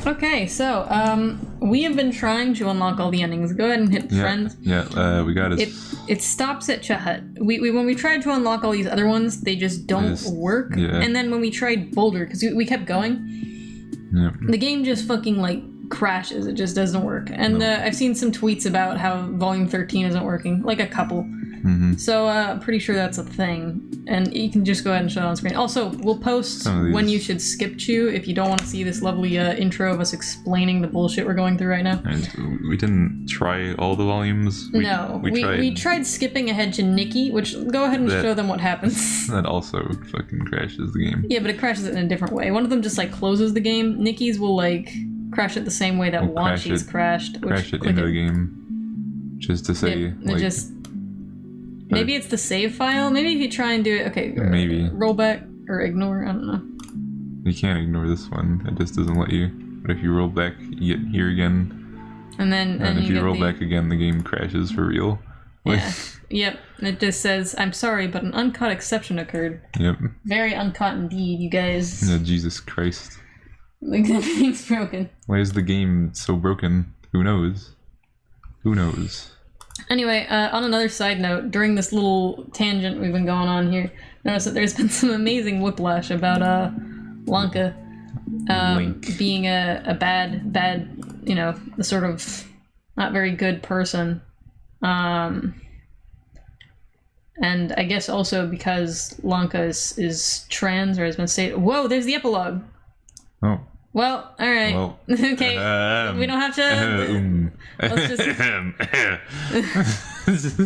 Okay, so we have been trying to unlock all the endings. Go ahead and hit friends. Yeah, we got it. It stops at Chahat. We when we tried to unlock all these other ones, they just don't work. Yeah. And then when we tried Boulder, because we kept going, the game just fucking like crashes. It just doesn't work. And I've seen some tweets about how Volume 13 isn't working, like a couple. So I'm pretty sure that's a thing. And you can just go ahead and show it on screen. Also, we'll post when you should skip chew if you don't want to see this lovely intro of us explaining the bullshit we're going through right now. And we didn't try all the volumes. We tried skipping ahead to Nikki, which go ahead and show them what happens. That also fucking crashes the game. Yeah, but it crashes it in a different way. One of them just like closes the game. Nikki's will like crash it the same way that Wanchi's crashed. Crash it into the game. Just to say, maybe it's the save file. Maybe if you try and do it, okay. Maybe roll back or ignore. I don't know. You can't ignore this one. It just doesn't let you. But if you roll back, you get here again. And then if you roll back again, the game crashes for real. Yeah. Yep. And it just says, "I'm sorry, but an uncut exception occurred." Yep. Very uncut indeed, you guys. Yeah, Jesus Christ. Like everything's broken. Why is the game so broken? Who knows? Who knows? Anyway, on another side note, during this little tangent we've been going on here, notice that there's been some amazing whiplash about Lanka being a bad, you know, the sort of not very good person. And I guess also because Lanka is trans or has been stated. Whoa, there's the epilogue. Oh. Well, all right. Well, okay, we don't have to. Let's just.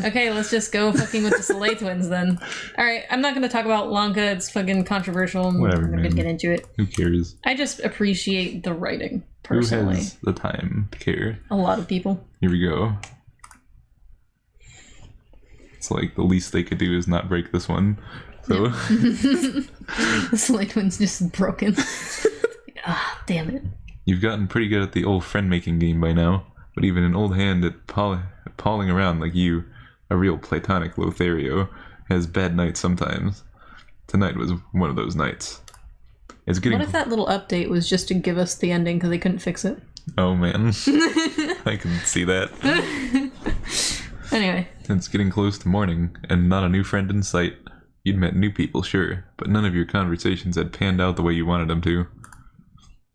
Okay, let's just go fucking with the Soleil twins then. All right, I'm not gonna talk about Lanka. It's fucking controversial. Whatever, I'm not gonna get into it. Who cares? I just appreciate the writing personally. Who has the time to care? A lot of people. Here we go. It's like the least they could do is not break this one. So. The Soleil twins just broken. Ah, damn it. You've gotten pretty good at the old friend-making game by now, but even an old hand at palling around like you, a real platonic Lothario, has bad nights sometimes. Tonight was one of those nights. It's getting. What if that little update was just to give us the ending because they couldn't fix it? Oh man. I can see that. Anyway. It's getting close to morning, and not a new friend in sight. You'd met new people, sure, but none of your conversations had panned out the way you wanted them to.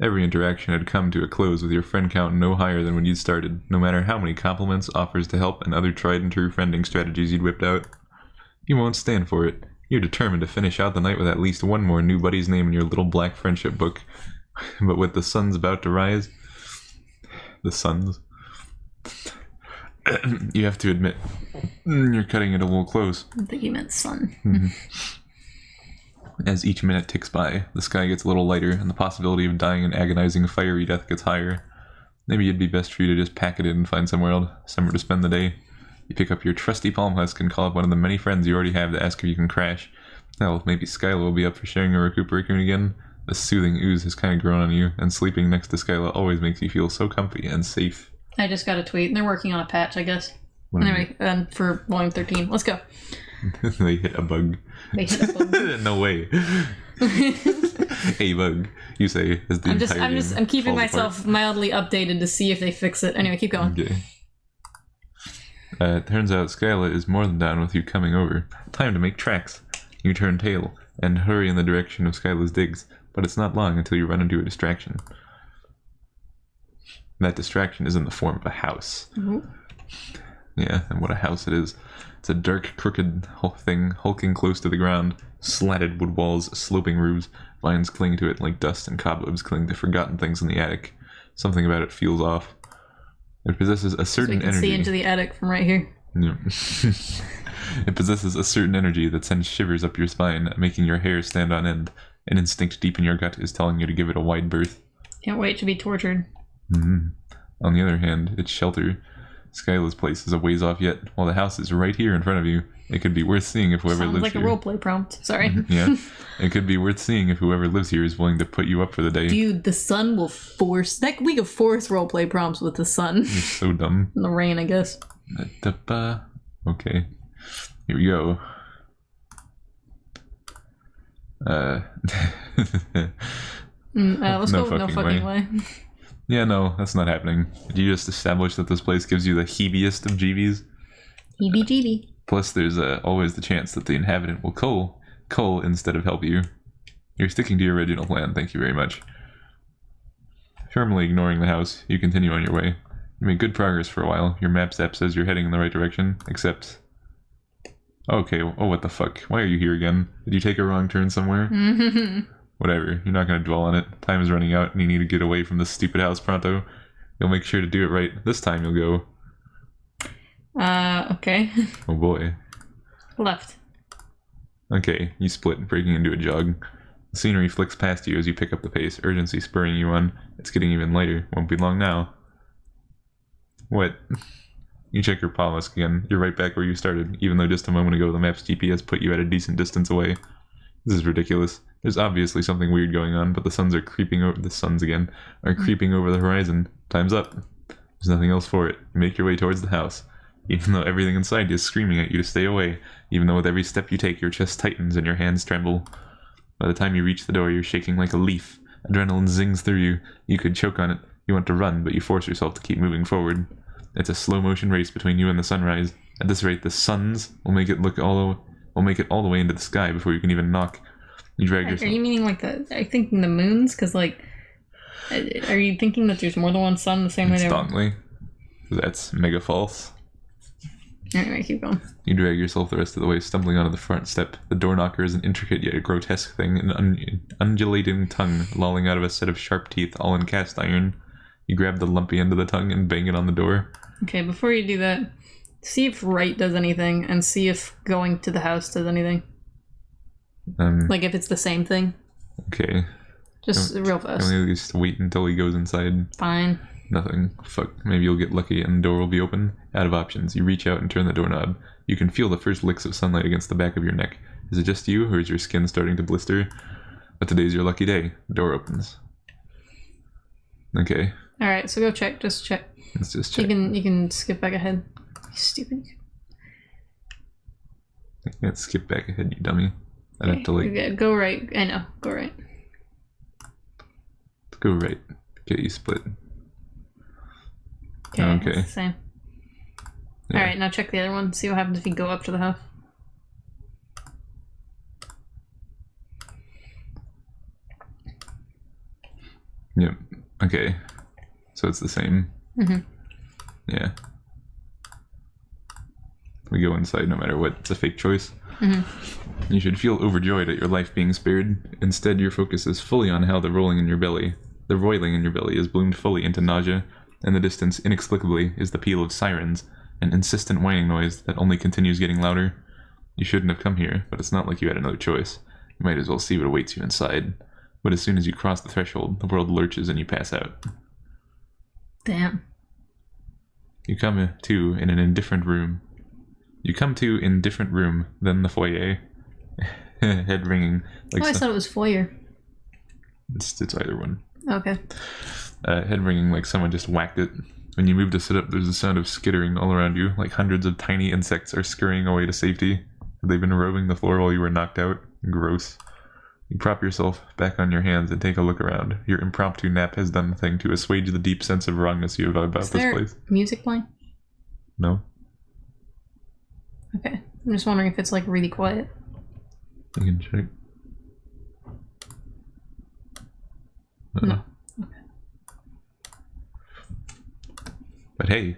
Every interaction had come to a close with your friend count no higher than when you'd started, no matter how many compliments, offers to help, and other tried and true friending strategies you'd whipped out. You won't stand for it. You're determined to finish out the night with at least one more new buddy's name in your little black friendship book. But with the sun's about to rise... The sun's... you have to admit, you're cutting it a little close. I think you meant sun. As each minute ticks by, the sky gets a little lighter, and the possibility of dying an agonizing fiery death gets higher. Maybe it'd be best for you to just pack it in and find somewhere to spend the day. You pick up your trusty palm husk and call up one of the many friends you already have to ask if you can crash. Hell, maybe Skyla will be up for sharing a recuperation again. The soothing ooze has kind of grown on you, and sleeping next to Skyla always makes you feel so comfy and safe. I just got a tweet, and they're working on a patch, I guess. Anyway, for Volume 13. Let's go. They hit a bug. They hit a bug. No way. A bug, you say, as the entire game I'm keeping myself apart. mildly updated to see if they fix it. Anyway, keep going. Okay. It turns out Skyla is more than down with you coming over. Time to make tracks. You turn tail and hurry in the direction of Skyla's digs, but it's not long until you run into a distraction. That distraction is in the form of a house. Mm-hmm. Yeah, and what a house it is. It's a dark, crooked thing hulking close to the ground, slatted wood walls, sloping roofs, vines cling to it like dust and cobwebs cling to forgotten things in the attic. Something about it feels off. It possesses a certain so we can energy. See into the attic from right here. Yeah. It possesses a certain energy that sends shivers up your spine, making your hair stand on end. An instinct deep in your gut is telling you to give it a wide berth. Can't wait to be tortured. Mm-hmm. On the other hand, its shelter. Skyla's place is a ways off yet, while the house is right here in front of you. It could be worth seeing if whoever Sounds lives like here... a roleplay prompt. Sorry. Yeah. It could be worth seeing if whoever lives here is willing to put you up for the day. Dude, the sun will force... we could force roleplay prompts with the sun. You're so dumb. And the rain, I guess. Okay. Here we go. Let's go with no fucking way. Yeah, no, that's not happening. Did you just establish that this place gives you the heebiest of jeebies? Heebie-jeebie. Plus, there's always the chance that the inhabitant will cull instead of help you. You're sticking to your original plan, thank you very much. Firmly ignoring the house, you continue on your way. You make good progress for a while. Your map app says you're heading in the right direction, except... Okay, oh, what the fuck? Why are you here again? Did you take a wrong turn somewhere? Whatever, you're not going to dwell on it. Time is running out and you need to get away from this stupid house pronto. You'll make sure to do it right. This time you'll go. Okay. Oh boy. Left. Okay, you split, breaking into a jog. The scenery flicks past you as you pick up the pace, urgency spurring you on. It's getting even lighter. Won't be long now. What? You check your polisk again. You're right back where you started, even though just a moment ago the map's GPS put you at a decent distance away. This is ridiculous. There's obviously something weird going on, but the suns are creeping over creeping over the horizon. Time's up. There's nothing else for it. You make your way towards the house, even though everything inside you is screaming at you to stay away, even though with every step you take your chest tightens and your hands tremble. By the time you reach the door, you're shaking like a leaf. Adrenaline zings through you. You could choke on it. You want to run, but you force yourself to keep moving forward. It's a slow-motion race between you and the sunrise. At this rate, the suns will make it all the way into the sky before you can even knock. You drag yourself. Are you meaning like the? I think the moons, because like, are you thinking that there's more than one sun the same way? Instantly. That's mega false. Anyway, keep going. You drag yourself the rest of the way, stumbling onto the front step. The door knocker is an intricate yet grotesque thing, an undulating tongue lolling out of a set of sharp teeth, all in cast iron. You grab the lumpy end of the tongue and bang it on the door. Okay, before you do that, see if right does anything, and see if going to the house does anything. Like if it's the same thing. Okay. Just real fast. Can we just wait until he goes inside? Fine. Nothing. Fuck. Maybe you'll get lucky and the door will be open. Out of options. You reach out and turn the doorknob. You can feel the first licks of sunlight against the back of your neck. Is it just you, or is your skin starting to blister? But today's your lucky day. The door opens. Okay. Alright, so go check. Just check. Let's just check. You can skip back ahead. You stupid. I can't skip back ahead, you dummy. I'd have to like... Go right. I know. Go right. Go right. Okay, you split. Okay. It's the same. Yeah. Alright, now check the other one. See what happens if you go up to the house. Yep. Okay. So it's the same. Yeah. We go inside no matter what. It's a fake choice. You should feel overjoyed at your life being spared. Instead, your focus is fully on how the roiling in your belly is bloomed fully into nausea. In the distance, inexplicably, is the peal of sirens, an insistent whining noise that only continues getting louder. You shouldn't have come here, but it's not like you had another choice. You might as well see what awaits you inside. But as soon as you cross the threshold, the world lurches and you pass out. Damn. You come to in an indifferent room. You come to in different room than the foyer. Head ringing. Like I thought it was foyer. It's either one. Okay. Head ringing like someone just whacked it. When you move to sit up, there's a sound of skittering all around you, like hundreds of tiny insects are scurrying away to safety. Have they been roaming the floor while you were knocked out? Gross. You prop yourself back on your hands and take a look around. Your impromptu nap has done the thing to assuage the deep sense of wrongness you have about this place. Music playing? No. Okay. I'm just wondering if it's like really quiet. You can check. No. Okay. But hey,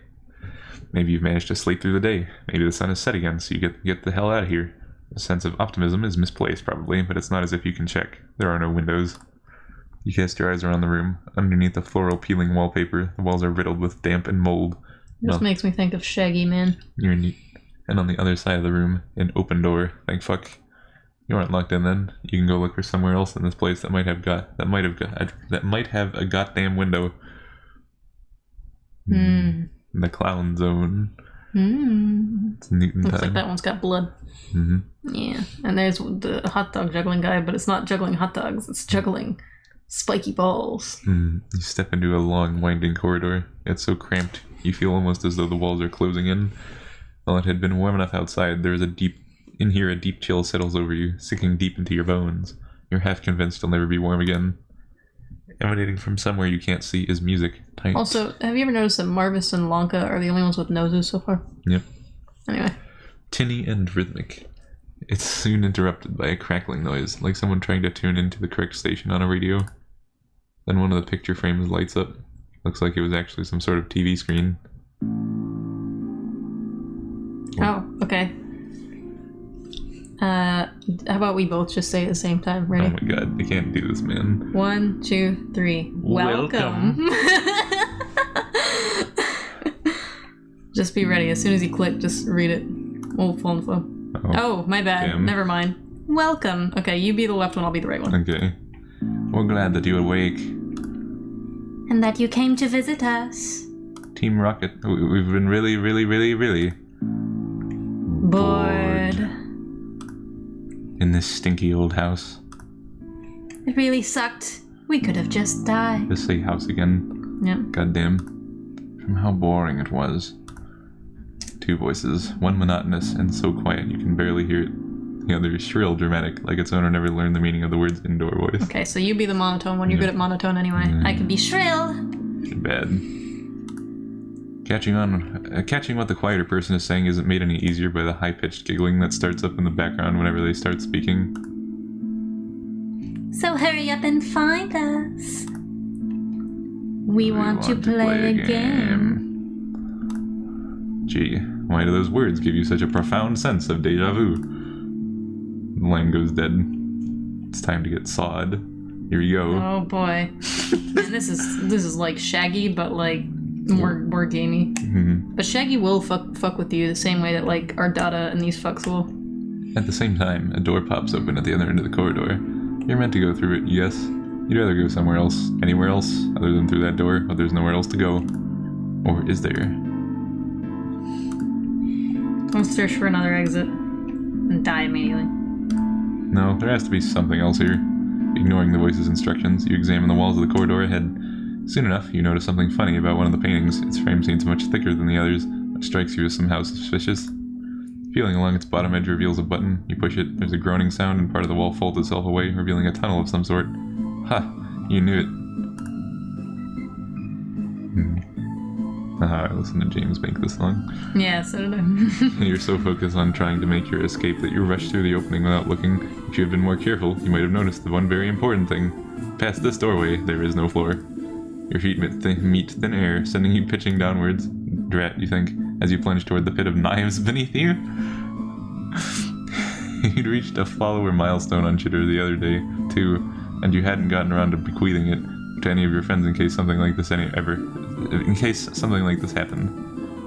maybe you've managed to sleep through the day. Maybe the sun is set again, so you get the hell out of here. A sense of optimism is misplaced, probably, but it's not as if you can check. There are no windows. You cast your eyes around the room. Underneath the floral peeling wallpaper, the walls are riddled with damp and mold. This makes me think of Shaggy Man. You're neat. And on the other side of the room, an open door. Thank fuck. You aren't locked in then. You can go look for somewhere else in this place that might have a goddamn window. The clown zone. It's Newton Looks time. Like that one's got blood. Yeah. And there's the hot dog juggling guy, but it's not juggling hot dogs, it's juggling spiky balls. You step into a long, winding corridor. It's so cramped, you feel almost as though the walls are closing in. While it had been warm enough outside, there is a deep chill settles over you, sinking deep into your bones. You're half convinced you'll never be warm again. Emanating from somewhere you can't see is music. Tight. Also, have you ever noticed that Marvis and Lanka are the only ones with noses so far? Yep. Anyway. Tinny and rhythmic. It's soon interrupted by a crackling noise, like someone trying to tune into the correct station on a radio. Then one of the picture frames lights up. Looks like it was actually some sort of TV screen. Oh, okay. How about we both just say it at the same time? Ready? Oh my god, I can't do this, man. 1, 2, 3. Welcome. Just be ready. As soon as you click, just read it. We'll phone the phone. Oh, my bad. Damn. Never mind. Welcome. Okay, you be the left one, I'll be the right one. Okay. We're glad that you awake. And that you came to visit us. Team Rocket, we've been really Bored. In this stinky old house. It really sucked. We could have just died. Just say house again. Yep. Goddamn. From how boring it was. 2 voices, one monotonous and so quiet you can barely hear it. The other is shrill, dramatic, like its owner never learned the meaning of the words indoor voice. Okay, so you be the monotone one. You're good at monotone anyway. I can be shrill. Too bad. Catching what the quieter person is saying isn't made any easier by the high-pitched giggling that starts up in the background whenever they start speaking. So hurry up and find us. We want to play a game. Gee, why do those words give you such a profound sense of deja vu? The line goes dead. It's time to get sawed. Here we go. Oh boy. Man, this is like Shaggy, but like more gamey. Mm-hmm. But Shaggy will fuck with you the same way that like our Dada and these fucks will. At the same time, a door pops open at the other end of the corridor. You're meant to go through it, yes. You'd rather go somewhere else, anywhere else, other than through that door, but there's nowhere else to go. Or is there? Don't search for another exit and die immediately. No, there has to be something else here. Ignoring the voice's instructions, you examine the walls of the corridor ahead. Soon enough, you notice something funny about one of the paintings. Its frame seems much thicker than the others, which strikes you as somehow suspicious. Feeling along its bottom edge reveals a button. You push it, there's a groaning sound, and part of the wall folds itself away, revealing a tunnel of some sort. Ha! You knew it. I listened to James make this song. Yeah, so did I. You're so focused on trying to make your escape that you rush through the opening without looking. If you had been more careful, you might have noticed the one very important thing. Past this doorway, there is no floor. Your feet meet thin air, sending you pitching downwards. Drat, you think, as you plunge toward the pit of knives beneath you. You'd reached a follower milestone on Chitter the other day, too, and you hadn't gotten around to bequeathing it to any of your friends in case something like this happened.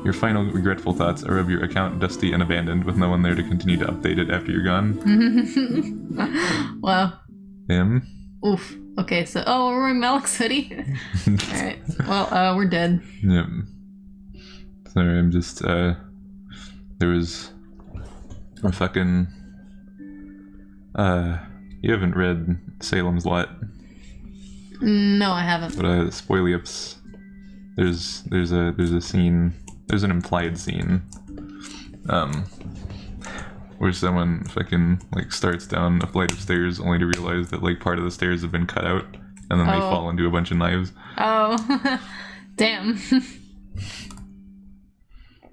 Your final regretful thoughts are of your account dusty and abandoned, with no one there to continue to update it after you're gone. Wow. Oof. Okay, so we're wearing Malik's hoodie. Alright. Well, we're dead. Yep. Sorry, I'm just there was a fucking you haven't read Salem's Lot. No, I haven't. But spoiler-ups. There's a scene. There's an implied scene. Where someone fucking like starts down a flight of stairs only to realize that like part of the stairs have been cut out, and then they fall into a bunch of knives. Oh, damn.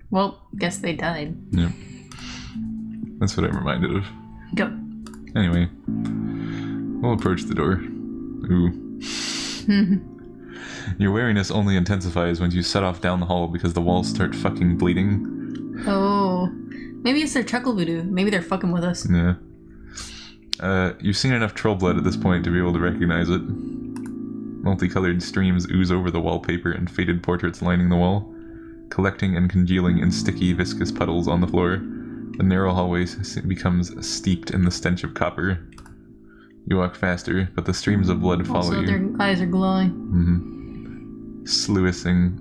Well, guess they died. Yeah. That's what I'm reminded of. Go. Anyway, we'll approach the door. Ooh. Your wariness only intensifies when you set off down the hall because the walls start fucking bleeding. Oh. Maybe it's their chuckle voodoo. Maybe they're fucking with us. Yeah. You've seen enough troll blood at this point to be able to recognize it. Multicolored streams ooze over the wallpaper and faded portraits lining the wall, collecting and congealing in sticky, viscous puddles on the floor. The narrow hallway becomes steeped in the stench of copper. You walk faster, but the streams of blood follow you. Also, their eyes are glowing. Sluicing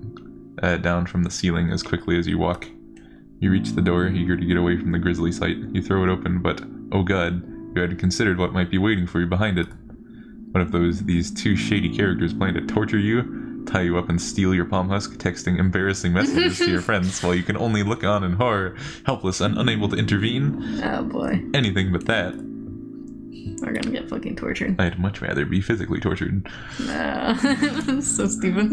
down from the ceiling as quickly as you walk. You reach the door, eager to get away from the grisly sight. You throw it open, but, oh god, you hadn't considered what might be waiting for you behind it. What if these 2 shady characters plan to torture you, tie you up and steal your palm husk, texting embarrassing messages to your friends while you can only look on in horror, helpless and unable to intervene? Oh boy. Anything but that. We're gonna get fucking tortured. I'd much rather be physically tortured. So stupid.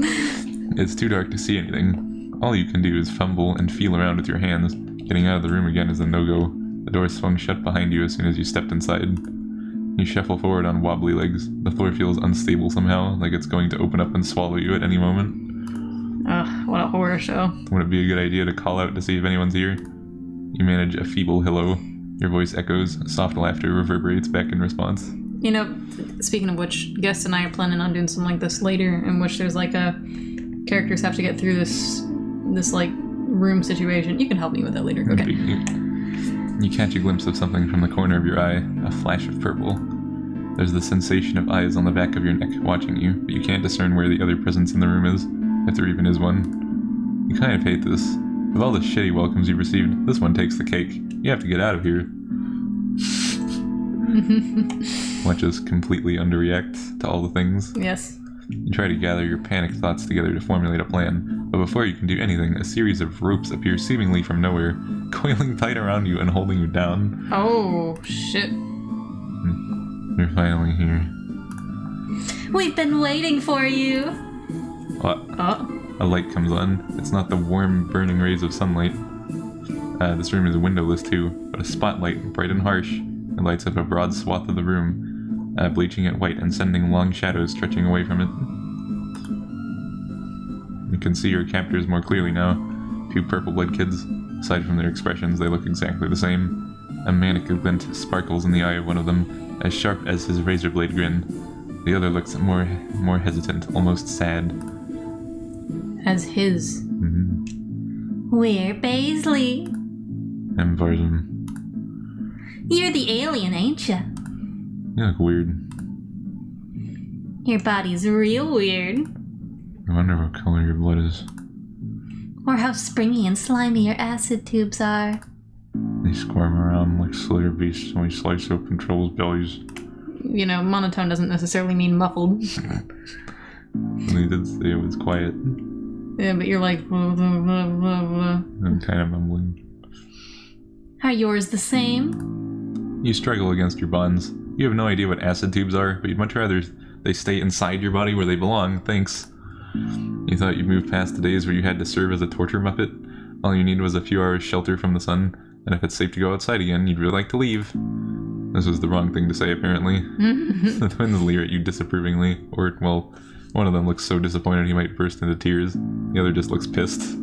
It's too dark to see anything. All you can do is fumble and feel around with your hands. Getting out of the room again is a no-go. The door swung shut behind you as soon as you stepped inside. You shuffle forward on wobbly legs. The floor feels unstable somehow, like it's going to open up and swallow you at any moment. Ugh, what a horror show. Would it be a good idea to call out to see if anyone's here? You manage a feeble hello. Your voice echoes. Soft laughter reverberates back in response. You know, speaking of which, Guest and I are planning on doing something like this later, in which there's like characters have to get through this like room situation. You can help me with that later. Okay. You catch a glimpse of something from the corner of your eye, a flash of purple. There's the sensation of eyes on the back of your neck watching you, but you can't discern where the other presence in the room is, if there even is one. You kind of hate this. Of all the shitty welcomes you've received, this one takes the cake. You have to get out of here. Watches completely underreact to all the things. Yes. You try to gather your panicked thoughts together to formulate a plan, but before you can do anything, a series of ropes appear seemingly from nowhere, coiling tight around you and holding you down. Oh, shit. You're finally here. We've been waiting for you. What? Oh. A light comes on. It's not the warm, burning rays of sunlight. This room is windowless too, but a spotlight, bright and harsh, it lights up a broad swath of the room, bleaching it white and sending long shadows stretching away from it. You can see your captors more clearly now. Two purple-blood kids. Aside from their expressions, they look exactly the same. A manic glint sparkles in the eye of one of them, as sharp as his razor blade grin. The other looks more hesitant, almost sad. As his. Mm-hmm. We're Paisley. And Varzim. You're the alien, ain't ya? You look weird. Your body's real weird. I wonder what color your blood is. Or how springy and slimy your acid tubes are. They squirm around like slither beasts when we slice open trolls' bellies. You know, monotone doesn't necessarily mean muffled. They did say it was quiet. Yeah, but you're like... Blah, blah, blah, blah, blah. I'm kind of mumbling. Are yours the same? You struggle against your bonds. You have no idea what acid tubes are, but you'd much rather they stay inside your body where they belong, thanks. You thought you'd moved past the days where you had to serve as a torture muppet. All you needed was a few hours shelter from the sun, and if it's safe to go outside again, you'd really like to leave. This was the wrong thing to say, apparently. The twins leer at you disapprovingly, or, well, one of them looks so disappointed he might burst into tears. The other just looks pissed.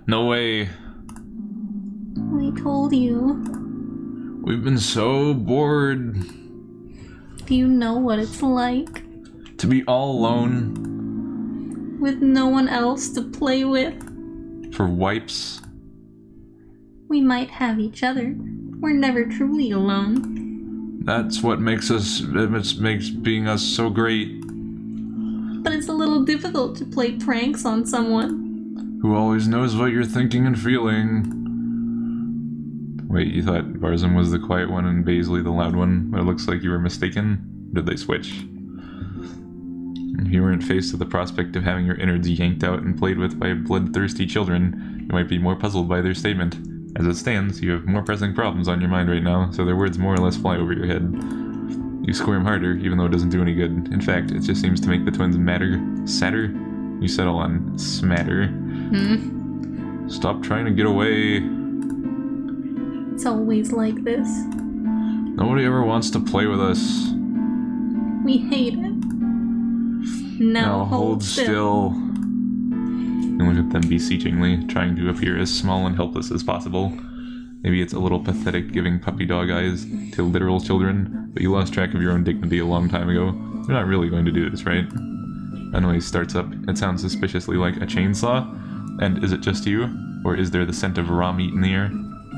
No way. We told you. We've been so bored. Do you know what it's like? To be all alone. With no one else to play with. For wipes. We might have each other. We're never truly alone. That's what makes being us so great. But it's a little difficult to play pranks on someone. Who always knows what you're thinking and feeling. Wait, you thought Varzim was the quiet one and Paisley the loud one, but it looks like you were mistaken? Did they switch? If you weren't faced with the prospect of having your innards yanked out and played with by bloodthirsty children, you might be more puzzled by their statement. As it stands, you have more pressing problems on your mind right now, so their words more or less fly over your head. You squirm harder, even though it doesn't do any good. In fact, it just seems to make the twins madder. Sadder? You settle on smatter. Stop trying to get away. It's always like this. Nobody ever wants to play with us. We hate it. Now hold still. You look at them beseechingly, trying to appear as small and helpless as possible. Maybe it's a little pathetic giving puppy dog eyes to literal children, but you lost track of your own dignity a long time ago. You're not really going to do this, right? A noise starts up. It sounds suspiciously like a chainsaw. And is it just you? Or is there the scent of raw meat in the air?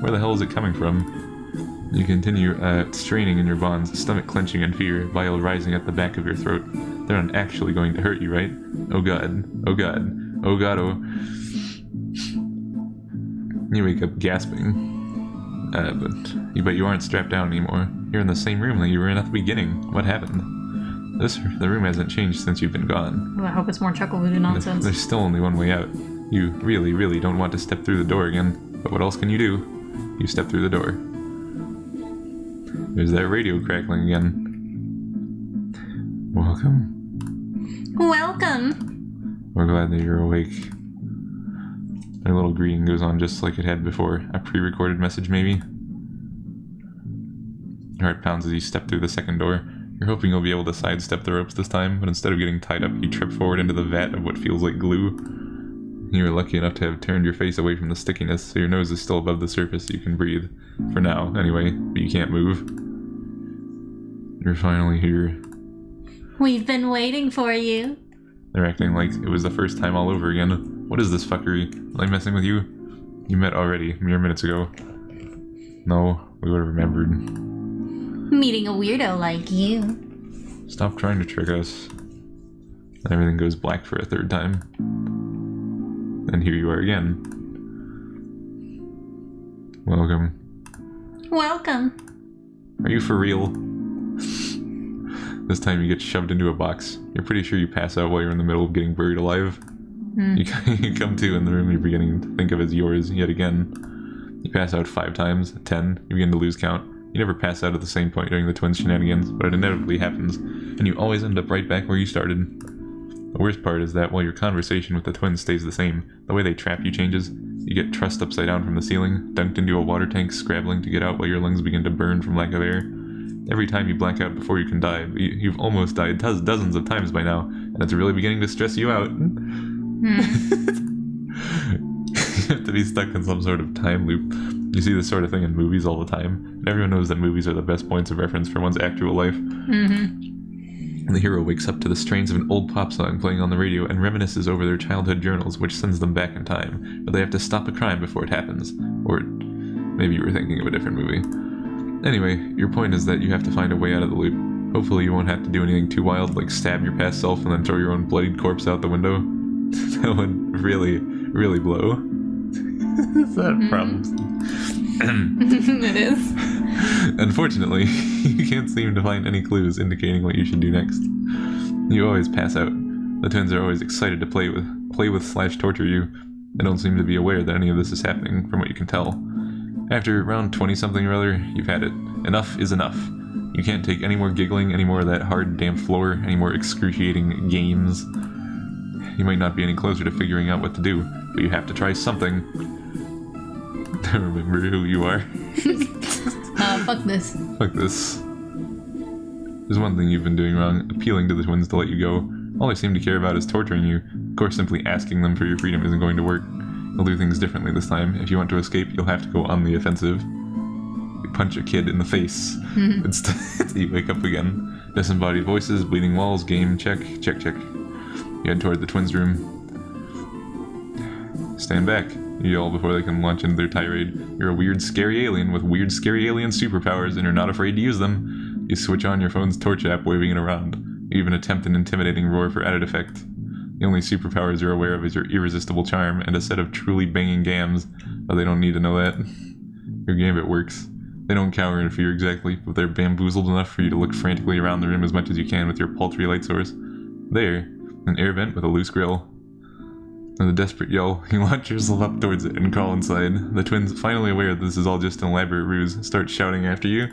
Where the hell is it coming from? You continue straining in your bonds, stomach clenching in fear, bile rising at the back of your throat. They're not actually going to hurt you, right? Oh god. Oh god. Oh god, oh. You wake up gasping. But you aren't strapped down anymore. You're in the same room that you were in at the beginning. What happened? The room hasn't changed since you've been gone. Well, I hope it's more chuckle voodoo nonsense. There's still only one way out. You really, really don't want to step through the door again. But what else can you do? You step through the door. There's that radio crackling again. Welcome. Welcome. We're glad that you're awake. Their little greeting goes on just like it had before. A pre-recorded message, maybe? Your heart pounds as you step through the second door. You're hoping you'll be able to sidestep the ropes this time, but instead of getting tied up, you trip forward into the vat of what feels like glue. You were lucky enough to have turned your face away from the stickiness, so your nose is still above the surface so you can breathe. For now, anyway, but you can't move. You're finally here. We've been waiting for you. They're acting like it was the first time all over again. What is this fuckery? Am I messing with you? You met already, mere minutes ago. No, we would have remembered. Meeting a weirdo like you. Stop trying to trick us. Everything goes black for a third time. And here you are again. Welcome. Welcome. Are you for real? This time you get shoved into a box. You're pretty sure you pass out while you're in the middle of getting buried alive. You come to in the room you're beginning to think of as yours yet again. You pass out 5 times, 10, you begin to lose count. You never pass out at the same point during the twins' shenanigans, but it inevitably happens, and you always end up right back where you started. The worst part is that while your conversation with the twins stays the same, the way they trap you changes. You get trussed upside down from the ceiling, dunked into a water tank, scrabbling to get out while your lungs begin to burn from lack of air. Every time you black out before you can die, you've almost died dozens of times by now, and it's really beginning to stress you out. You have to be stuck in some sort of time loop. You see this sort of thing in movies all the time, and everyone knows that movies are the best points of reference for one's actual life. And the hero wakes up to the strains of an old pop song playing on the radio and reminisces over their childhood journals, which sends them back in time, but they have to stop a crime before it happens. Or maybe you were thinking of a different movie. Anyway, your point is that you have to find a way out of the loop. Hopefully you won't have to do anything too wild, like stab your past self and then throw your own bloodied corpse out the window. That would really, really blow. Is that a problem? It is. Unfortunately, you can't seem to find any clues indicating what you should do next. You always pass out. The twins are always excited to play with / torture you. They don't seem to be aware that any of this is happening, from what you can tell. After around 20-something or other, you've had it. Enough is enough. You can't take any more giggling, any more of that hard damn floor, any more excruciating games. You might not be any closer to figuring out what to do, but you have to try something. Remember who you are. Fuck this. Fuck this. There's one thing you've been doing wrong, appealing to the twins to let you go. All they seem to care about is torturing you. Of course, simply asking them for your freedom isn't going to work. You'll do things differently this time. If you want to escape, you'll have to go on the offensive. You punch a kid in the face. Instead, you wake up again. Disembodied voices, bleeding walls, game, check. You head toward the twins' room. Stand back. You yell before they can launch into their tirade. You're a weird, scary alien with weird, scary alien superpowers, and you're not afraid to use them. You switch on your phone's torch app, waving it around. You even attempt an intimidating roar for added effect. The only superpowers you're aware of is your irresistible charm and a set of truly banging gams, but they don't need to know that. Your gambit works. They don't cower in fear exactly, but they're bamboozled enough for you to look frantically around the room as much as you can with your paltry light source. There, an air vent with a loose grill. With a desperate yell, you launch yourself up towards it and crawl inside. The twins, finally aware that this is all just an elaborate ruse, start shouting after you.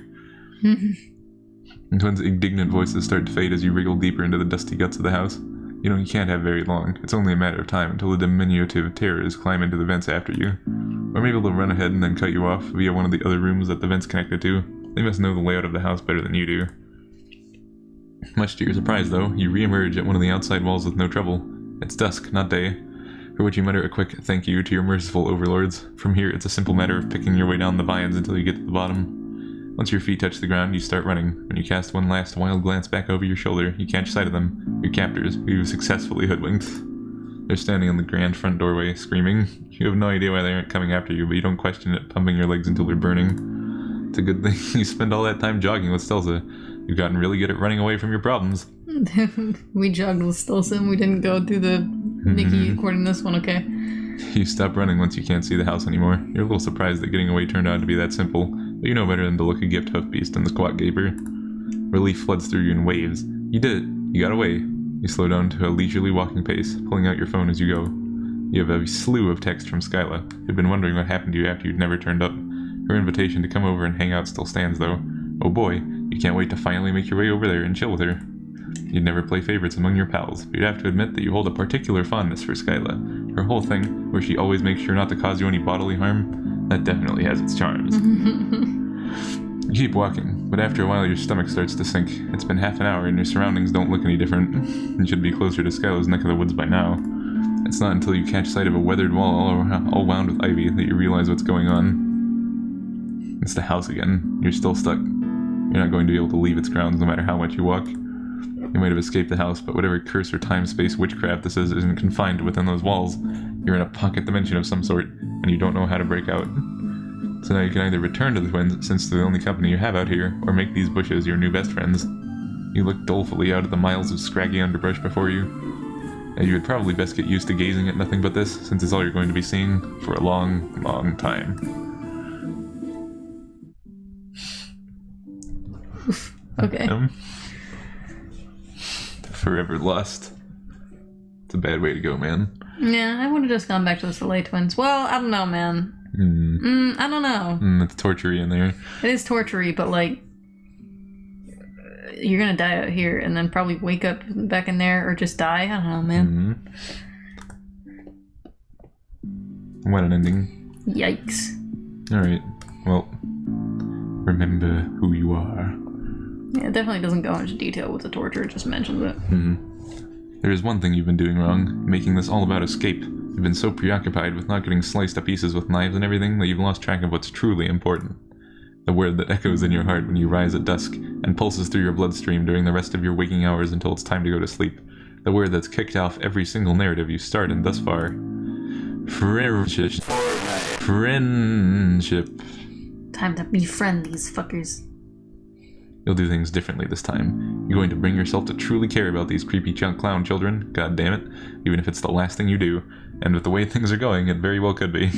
The twins' indignant voices start to fade as you wriggle deeper into the dusty guts of the house. You know you can't have very long. It's only a matter of time until the diminutive terrors climb into the vents after you. Or maybe they'll run ahead and then cut you off via one of the other rooms that the vents connected to. They must know the layout of the house better than you do. Much to your surprise, though, you re-emerge at one of the outside walls with no trouble. It's dusk, not day. For which you mutter a quick thank you to your merciful overlords. From here, it's a simple matter of picking your way down the vines until you get to the bottom. Once your feet touch the ground, you start running. When you cast one last wild glance back over your shoulder, you catch sight of them, your captors, who you've successfully hoodwinked. They're standing in the grand front doorway, screaming. You have no idea why they aren't coming after you, but you don't question it, pumping your legs until they're burning. It's a good thing you spend all that time jogging with Stelza. You've gotten really good at running away from your problems. We jogged with Stelza and we didn't go through the Mickey according to this one, okay? You stop running once you can't see the house anymore. You're a little surprised that getting away turned out to be that simple, but you know better than to look a gift hoof beast in the squat gaper. Relief floods through you in waves. You did it. You got away. You slow down to a leisurely walking pace, pulling out your phone as you go. You have a slew of texts from Skyla, who'd been wondering what happened to you after you'd never turned up. Her invitation to come over and hang out still stands, though. Oh boy, you can't wait to finally make your way over there and chill with her. You'd never play favorites among your pals, but you'd have to admit that you hold a particular fondness for Skyla. Her whole thing, where she always makes sure not to cause you any bodily harm, that definitely has its charms. You keep walking, but after a while your stomach starts to sink. It's been half an hour and your surroundings don't look any different. You should be closer to Skyla's neck of the woods by now. It's not until you catch sight of a weathered wall all wound with ivy that you realize what's going on. It's the house again. You're still stuck. You're not going to be able to leave its grounds no matter how much you walk. You might have escaped the house, but whatever curse or time-space witchcraft this is isn't confined within those walls. You're in a pocket dimension of some sort, and you don't know how to break out. So now you can either return to the twins, since they're the only company you have out here, or make these bushes your new best friends. You look dolefully out at the miles of scraggy underbrush before you. And you would probably best get used to gazing at nothing but this, since it's all you're going to be seeing for a long, long time. Okay. Forever lost. It's a bad way to go, man. Yeah, I would have just gone back to the Soleil twins. Well, I don't know, man. I don't know. It's torture-y in there. It is torture-y, but like, you're gonna die out here and then probably wake up back in there or just die. I don't know, man. What an ending. Yikes. Alright, well, remember who you are. Yeah, it definitely doesn't go into detail with the torture, it just mentions it. There is one thing you've been doing wrong, making this all about escape. You've been so preoccupied with not getting sliced to pieces with knives and everything that you've lost track of what's truly important. The word that echoes in your heart when you rise at dusk and pulses through your bloodstream during the rest of your waking hours until it's time to go to sleep. The word that's kicked off every single narrative you start in thus far. Friendship. Friendship. Time to befriend these fuckers. You'll do things differently this time. You're going to bring yourself to truly care about these creepy clown children, god damn it, even if it's the last thing you do. And with the way things are going, it very well could be.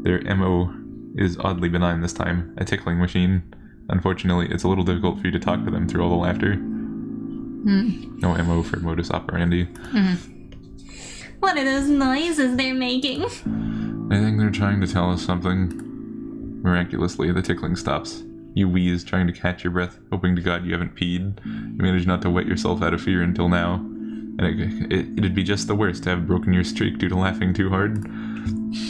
Their MO is oddly benign this time, a tickling machine. Unfortunately, it's a little difficult for you to talk to them through all the laughter. No MO for modus operandi. What are those noises they're making? I think they're trying to tell us something. Miraculously, the tickling stops. You wheeze, trying to catch your breath, hoping to God you haven't peed. You manage not to wet yourself out of fear until now. And it'd be just the worst to have broken your streak due to laughing too hard.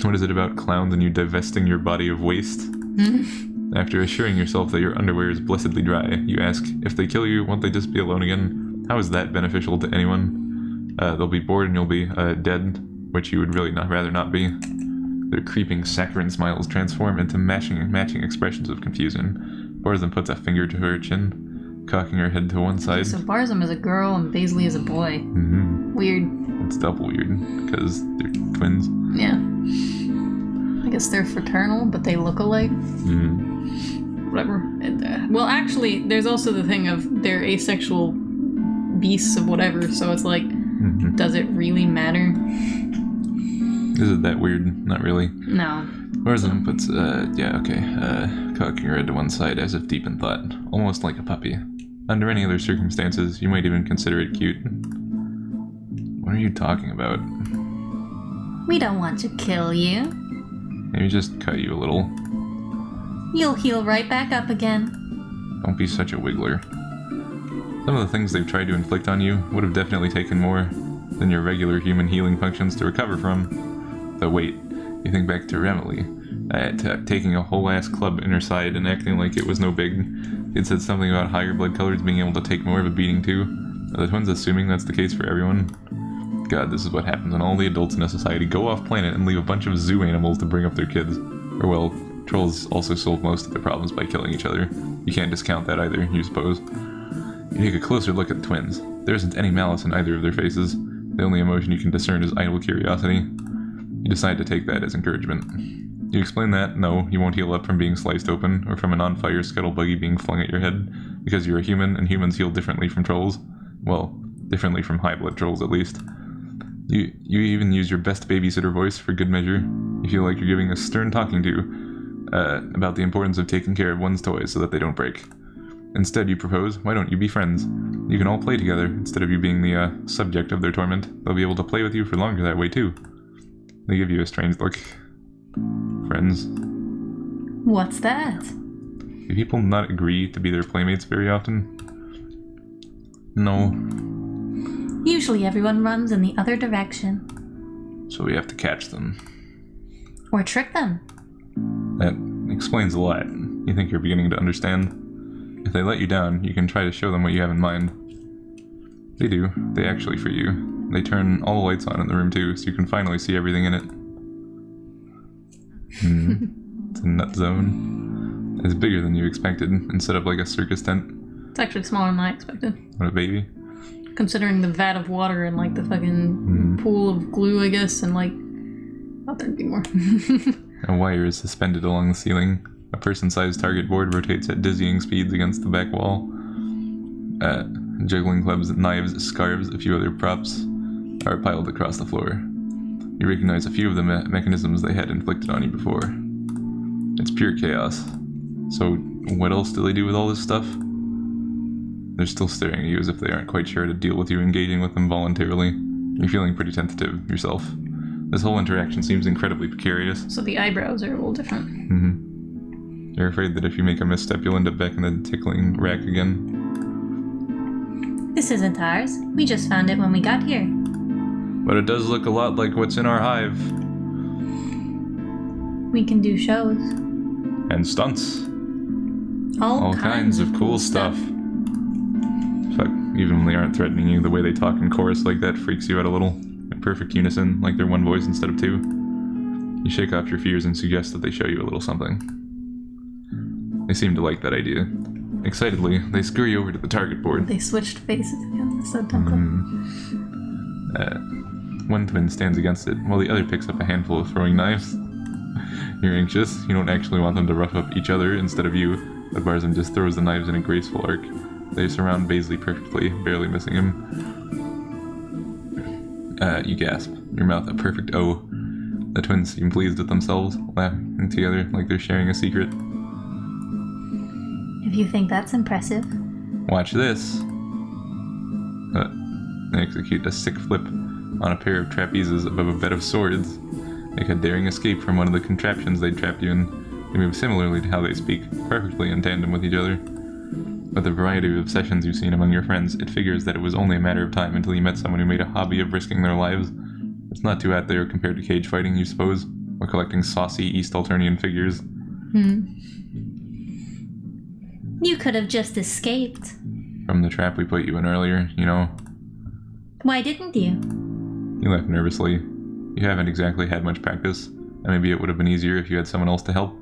What is it about clowns and you divesting your body of waste? After assuring yourself that your underwear is blessedly dry, you ask, if they kill you, won't they just be alone again? How is that beneficial to anyone? They'll be bored and you'll be dead, which you would really rather not be. Their creeping saccharine smiles transform into matching expressions of confusion. Barzum puts a finger to her chin, cocking her head to one side. So Barzum is a girl and Baisley is a boy. Weird. It's double weird, because they're twins. Yeah. I guess they're fraternal, but they look alike. Whatever. Well, actually, there's also the thing of they're asexual beasts of whatever, so it's like, does it really matter? Is it that weird? Not really. No. Barzum puts, cocking her head to one side as if deep in thought, almost like a puppy. Under any other circumstances, you might even consider it cute. What are you talking about? We don't want to kill you. Maybe just cut you a little. You'll heal right back up again. Don't be such a wiggler. Some of the things they've tried to inflict on you would have definitely taken more than your regular human healing functions to recover from. But wait, you think back to Remily, taking a whole ass club in her side and acting like it was no big. It said something about higher blood colors being able to take more of a beating too. Are the twins assuming that's the case for everyone? God, this is what happens when all the adults in a society go off planet and leave a bunch of zoo animals to bring up their kids. Or well, trolls also solve most of their problems by killing each other. You can't discount that either, you suppose. You take a closer look at the twins. There isn't any malice in either of their faces. The only emotion you can discern is idle curiosity. You decide to take that as encouragement. You explain that, no, you won't heal up from being sliced open, or from an on-fire scuttle buggy being flung at your head, because you're a human, and humans heal differently from trolls. Well, differently from high-blood trolls, at least. You even use your best babysitter voice for good measure. You feel like you're giving a stern talking to, about the importance of taking care of one's toys so that they don't break. Instead, you propose, why don't you be friends? You can all play together, instead of you being the, subject of their torment. They'll be able to play with you for longer that way, too. They give you a strange look. friends. What's that? Do people not agree to be their playmates very often? No. Usually everyone runs in the other direction. So we have to catch them. Or trick them. That explains a lot. You think you're beginning to understand? If they let you down, you can try to show them what you have in mind. They do. They actually free you. They turn all the lights on in the room too, so you can finally see everything in it. It's a nut zone. It's bigger than you expected, and set up like a circus tent. It's actually smaller than I expected. What a baby. Considering the vat of water and like the fucking pool of glue, I guess, and like... thought there'd be more. A wire is suspended along the ceiling. A person-sized target board rotates at dizzying speeds against the back wall. Juggling clubs, knives, scarves, a few other props are piled across the floor. You recognize a few of the mechanisms they had inflicted on you before. It's pure chaos. So, what else do they do with all this stuff? They're still staring at you as if they aren't quite sure how to deal with you engaging with them voluntarily. You're feeling pretty tentative yourself. This whole interaction seems incredibly precarious. So the eyebrows are a little different. You're afraid that if you make a misstep, you'll end up back in the tickling rack again. This isn't ours. We just found it when we got here. But it does look a lot like what's in our hive. We can do shows. And stunts. All kinds of cool stuff. Fuck, even when they aren't threatening you, the way they talk in chorus like that freaks you out a little. In perfect unison, like they're one voice instead of two. You shake off your fears and suggest that they show you a little something. They seem to like that idea. Excitedly, they scurry over to the target board. They switched faces again, so technical. One twin stands against it, while the other picks up a handful of throwing knives. You're anxious. You don't actually want them to rough up each other instead of you, but Barzum just throws the knives in a graceful arc. They surround Baisley perfectly, barely missing him. You gasp, your mouth a perfect O. The twins seem pleased with themselves, laughing together like they're sharing a secret. If you think that's impressive. Watch this. They execute a sick flip on a pair of trapezes above a bed of swords. Make a daring escape from one of the contraptions they'd trapped you in. They move similarly to how they speak, perfectly in tandem with each other. With the variety of obsessions you've seen among your friends, it figures that it was only a matter of time until you met someone who made a hobby of risking their lives. It's not too out there compared to cage fighting, you suppose, or collecting saucy East Alternian figures. You could have just escaped. From the trap we put you in earlier, you know. Why didn't you? You laugh nervously. You haven't exactly had much practice, and maybe it would have been easier if you had someone else to help.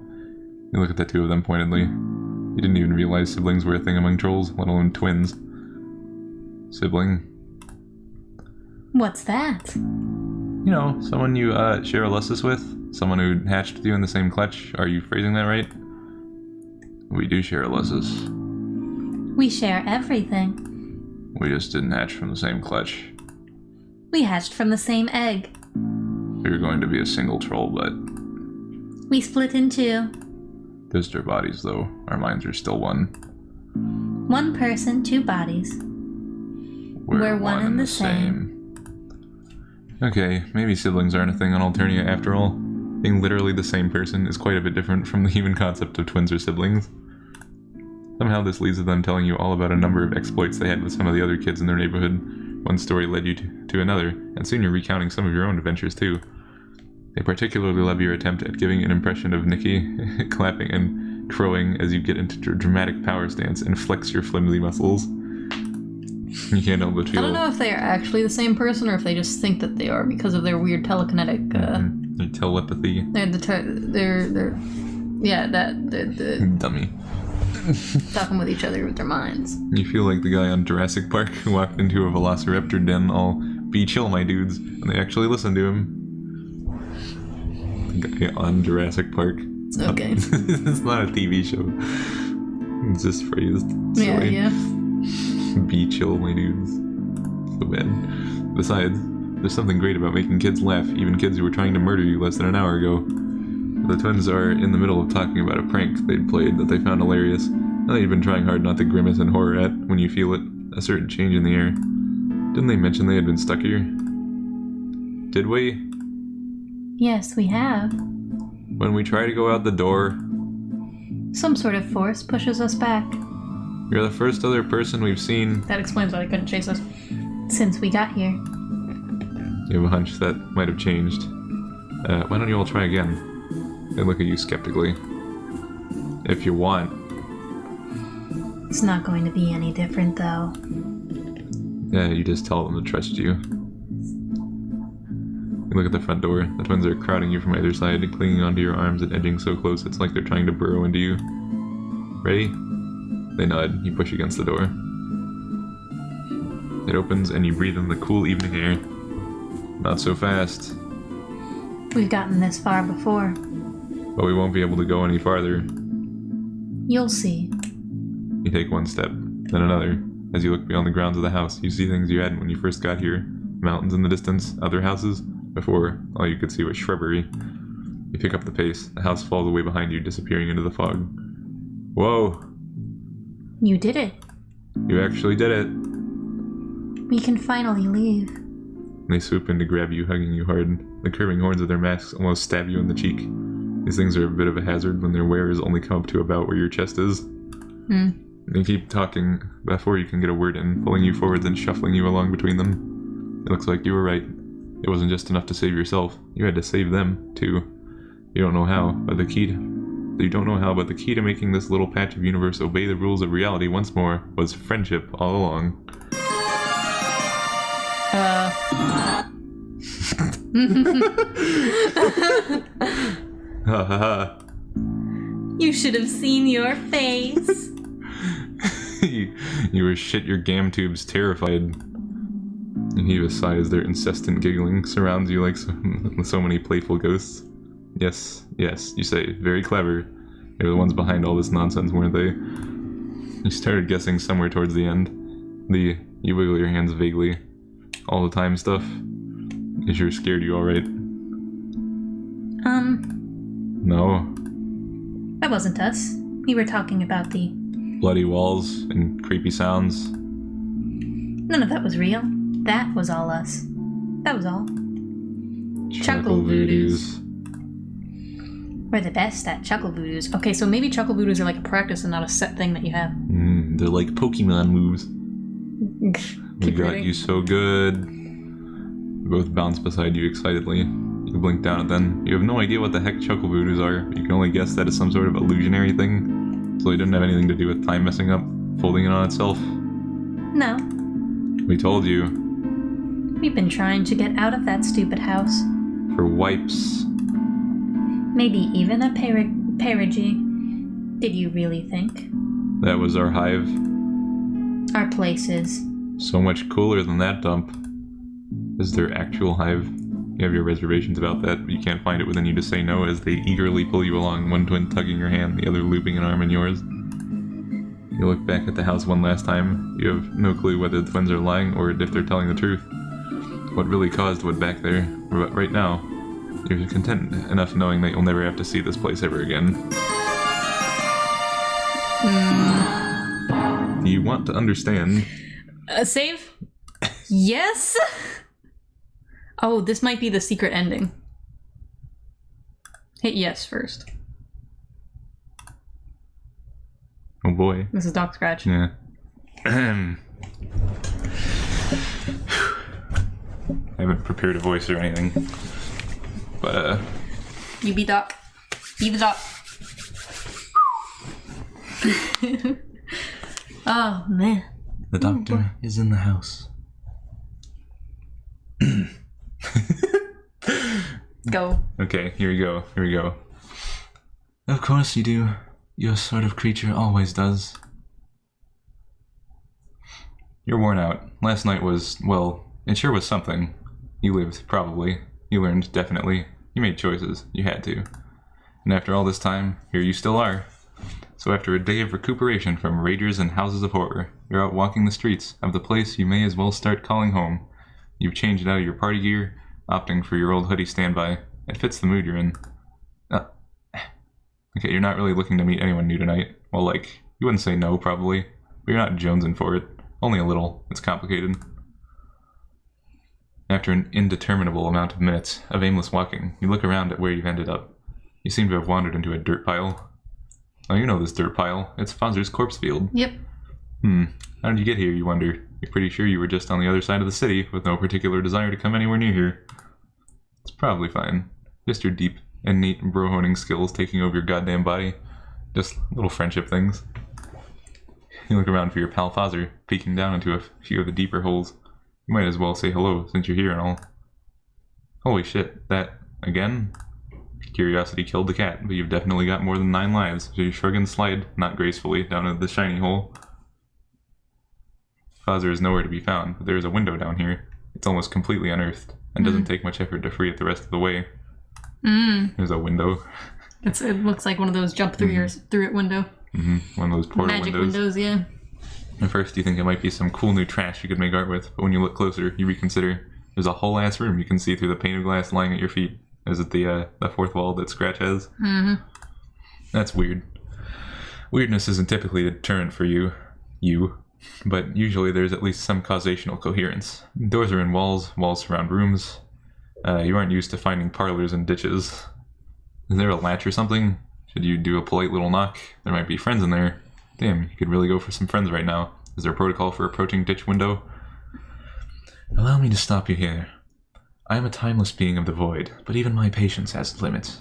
You look at the two of them pointedly. You didn't even realize siblings were a thing among trolls, let alone twins. Sibling. What's that? You know, someone you share a lusus with? Someone who hatched with you in the same clutch? Are you phrasing that right? We do share a lusus. We share everything. We just didn't hatch from the same clutch. We hatched from the same egg. We were going to be a single troll, but... We split in two. Just our bodies, though. Our minds are still one. One person, two bodies. We're one and the same. Okay, maybe siblings aren't a thing on Alternia after all. Being literally the same person is quite a bit different from the human concept of twins or siblings. Somehow this leads to them telling you all about a number of exploits they had with some of the other kids in their neighborhood. One story led you to another, and soon you're recounting some of your own adventures too. They particularly love your attempt at giving an impression of Nikki, clapping and crowing as you get into a dramatic power stance and flex your flimsy muscles. You can't help but feel... I don't know if they are actually the same person or if they just think that they are because of their weird telekinetic... Their telepathy. Dummy. Talking with each other with their minds. You feel like the guy on Jurassic Park who walked into a velociraptor den all, "Be chill, my dudes," and they actually listened to him. The guy on Jurassic Park. Okay. It's not a TV show. It's just phrased silly. Yeah. Be chill, my dudes. So bad. Besides, there's something great about making kids laugh, even kids who were trying to murder you less than an hour ago. The twins are in the middle of talking about a prank they'd played that they found hilarious, and they'd been trying hard not to grimace in horror at when you feel it, a certain change in the air. Didn't they mention they had been stuck here? Did we? Yes, we have. When we try to go out the door, some sort of force pushes us back. You're the first other person we've seen. That explains why they couldn't chase us since we got here. You have a hunch that might have changed. Why don't you all try again? They look at you skeptically. If you want. It's not going to be any different, though. Yeah, you just tell them to trust you. You look at the front door. The twins are crowding you from either side, clinging onto your arms and edging so close it's like they're trying to burrow into you. Ready? They nod. You push against the door. It opens and you breathe in the cool evening air. Not so fast. We've gotten this far before. But we won't be able to go any farther. You'll see. You take one step, then another. As you look beyond the grounds of the house, you see things you hadn't when you first got here. Mountains in the distance, other houses. Before, all you could see was shrubbery. You pick up the pace. The house falls away behind you, disappearing into the fog. Whoa! You did it. You actually did it. We can finally leave. They swoop in to grab you, hugging you hard. The curving horns of their masks almost stab you in the cheek. These things are a bit of a hazard when their wearers only come up to about where your chest is. They keep talking before you can get a word in, pulling you forwards and shuffling you along between them. It looks like you were right. It wasn't just enough to save yourself. You had to save them, too. You don't know how, but the key to making this little patch of universe obey the rules of reality once more was friendship all along. Ha ha ha. You should have seen your face. You were shit your gam tubes terrified. You heave a sigh as their incessant giggling surrounds you like so many playful ghosts. Yes, you say, very clever. They were the ones behind all this nonsense, weren't they? You started guessing somewhere towards the end. You wiggle your hands vaguely. All the time stuff. It sure scared you, alright. No. That wasn't us. We were talking about the bloody walls and creepy sounds. None of that was real. That was all us. That was all. Chuckle voodoos. We're the best at chuckle voodoos. Okay, so maybe chuckle voodoos are like a practice and not a set thing that you have. They're like Pokemon moves. We got you so good. We both bounce beside you excitedly. You blink down at them. You have no idea what the heck chuckle voodoos are. You can only guess that it's some sort of illusionary thing. So it didn't have anything to do with time messing up, folding it on itself. No. We told you. We've been trying to get out of that stupid house. For wipes. Maybe even a perigee. Did you really think? That was our hive. Our place is. So much cooler than that dump. Is their actual hive? You have your reservations about that, but you can't find it within you to say no as they eagerly pull you along, one twin tugging your hand, the other looping an arm in yours. You look back at the house one last time. You have no clue whether the twins are lying or if they're telling the truth. What really caused what back there, but right now, you're content enough knowing that you'll never have to see this place ever again. Do you want to understand? Save? Yes? Oh, this might be the secret ending. Hit yes first. Oh boy. This is Doc Scratch. Yeah. I haven't prepared a voice or anything. But, You be Doc. Be the Doc. Oh, man. The doctor is in the house. Go. Okay, here we go. Of course you do. Your sort of creature always does. You're worn out. Last night was, well, it sure was something. You lived, probably. You learned, definitely. You made choices. You had to. And after all this time, here you still are. So after a day of recuperation from ragers and houses of horror, you're out walking the streets of the place you may as well start calling home. You've changed out of your party gear, opting for your old hoodie standby. It fits the mood you're in. Okay, you're not really looking to meet anyone new tonight. Well, like, you wouldn't say no, probably. But you're not jonesing for it. Only a little. It's complicated. After an indeterminable amount of minutes of aimless walking, you look around at where you've ended up. You seem to have wandered into a dirt pile. Oh, you know this dirt pile. It's Fozzer's corpse field. Yep. How did you get here, you wonder? You're pretty sure you were just on the other side of the city, with no particular desire to come anywhere near here. It's probably fine. Just your deep and neat bro-honing skills taking over your goddamn body. Just little friendship things. You look around for your pal Fozzer, peeking down into a few of the deeper holes. You might as well say hello, since you're here and all. Holy shit, that, again? Curiosity killed the cat, but you've definitely got more than 9 lives, so you shrug and slide, not gracefully, down into the shiny hole. Fozzer is nowhere to be found, but there is a window down here. It's almost completely unearthed, and doesn't take much effort to free it the rest of the way. There's a window. It looks like one of those jump through it window. One of those portal Magic windows, yeah. At first you think it might be some cool new trash you could make art with, but when you look closer, you reconsider. There's a whole ass room you can see through the pane of glass lying at your feet. Is it the fourth wall that Scratch has? That's weird. Weirdness isn't typically a deterrent for you, but usually there's at least some causational coherence. Doors are in walls surround rooms. You aren't used to finding parlors and ditches. Is there a latch or something? Should you do a polite little knock? There might be friends in there. Damn, you could really go for some friends right now. Is there a protocol for approaching ditch window? Allow me to stop you here. I am a timeless being of the void, but even my patience has limits.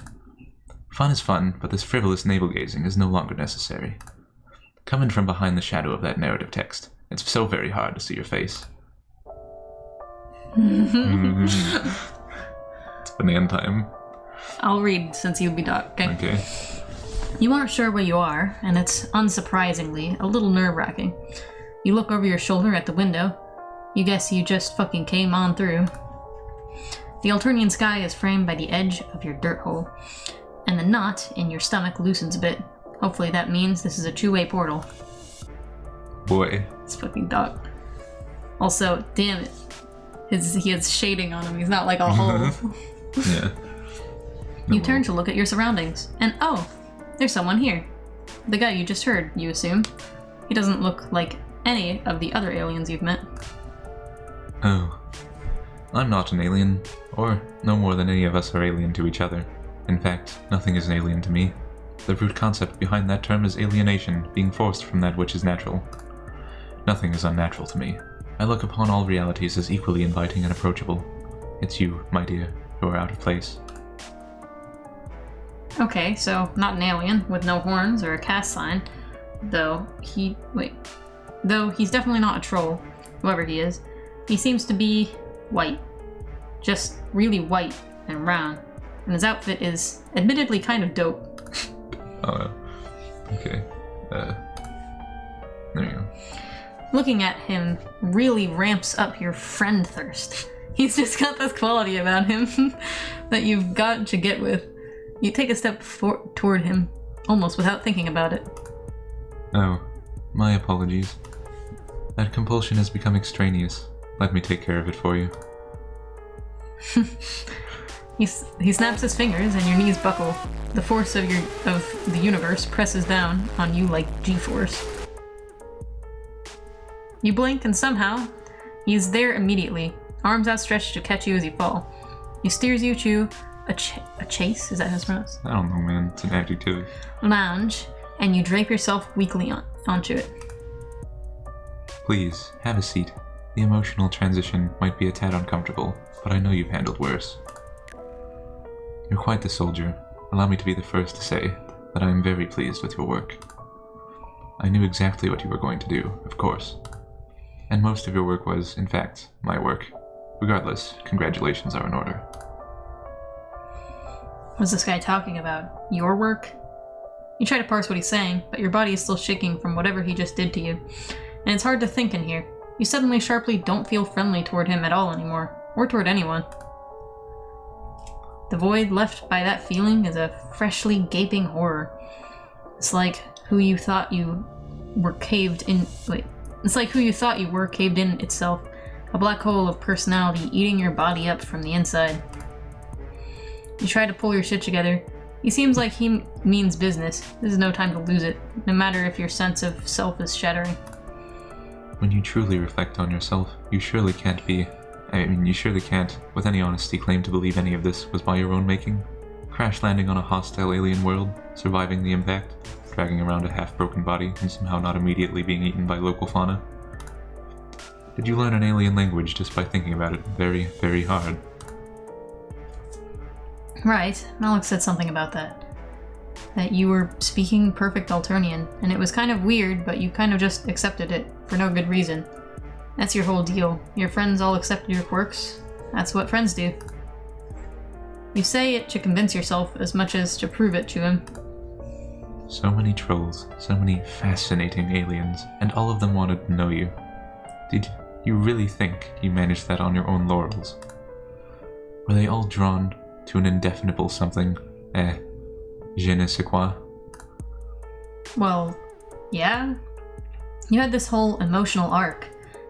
Fun is fun, but this frivolous navel-gazing is no longer necessary. Come in from behind the shadow of that narrative text. It's so very hard to see your face. It's banana time. I'll read since you'll be Doc, Okay. You aren't sure where you are, and it's unsurprisingly a little nerve-wracking. You look over your shoulder at the window. You guess you just fucking came on through. The Alternian sky is framed by the edge of your dirt hole, and the knot in your stomach loosens a bit. Hopefully that means this is a two-way portal. Boy. It's fucking Doc. Also, damn it. He has shading on him. He's not like a hole. Yeah. You turn to look at your surroundings, and oh, there's someone here. The guy you just heard, you assume. He doesn't look like any of the other aliens you've met. Oh. I'm not an alien, or no more than any of us are alien to each other. In fact, nothing is an alien to me. The root concept behind that term is alienation, being forced from that which is natural. Nothing is unnatural to me. I look upon all realities as equally inviting and approachable. It's you, my dear, who are out of place. Okay, so not an alien with no horns or a caste sign, though he's definitely not a troll, whoever he is. He seems to be white. Just really white and round. And his outfit is admittedly kind of dope. Oh, okay. There you go. Looking at him really ramps up your friend thirst. He's just got this quality about him that you've got to get with. You take a step toward him, almost without thinking about it. Oh, my apologies. That compulsion has become extraneous. Let me take care of it for you. He snaps his fingers and your knees buckle. The force of the universe presses down on you like G-force. You blink and somehow, he's there immediately, arms outstretched to catch you as you fall. He steers you to a chase? Is that how it's pronounced? I don't know, man. It's an adjective. Lounge, and you drape yourself weakly onto it. Please, have a seat. The emotional transition might be a tad uncomfortable, but I know you've handled worse. You're quite the soldier. Allow me to be the first to say that I am very pleased with your work. I knew exactly what you were going to do, of course. And most of your work was, in fact, my work. Regardless, congratulations are in order. Was this guy talking about your work? You try to parse what he's saying, but your body is still shaking from whatever he just did to you. And it's hard to think in here. You suddenly sharply don't feel friendly toward him at all anymore, or toward anyone. The void left by that feeling is a freshly gaping horror. It's like who you thought you were caved in. It's like who you thought you were caved in itself. A black hole of personality eating your body up from the inside. You try to pull your shit together. He seems like he means business. This is no time to lose it, no matter if your sense of self is shattering. When you truly reflect on yourself, you surely can't, with any honesty, claim to believe any of this was by your own making. crash landing on a hostile alien world, surviving the impact, dragging around a half-broken body, and somehow not immediately being eaten by local fauna? Did you learn an alien language just by thinking about it very, very hard? Right. Malik said something about that. That you were speaking perfect Alternian, and it was kind of weird, but you kind of just accepted it, for no good reason. That's your whole deal. Your friends all accept your quirks. That's what friends do. You say it to convince yourself as much as to prove it to him. So many trolls, so many fascinating aliens, and all of them wanted to know you. Did you really think you managed that on your own laurels? Were they all drawn to an indefinable something? Je ne sais quoi? Well, yeah. You had this whole emotional arc.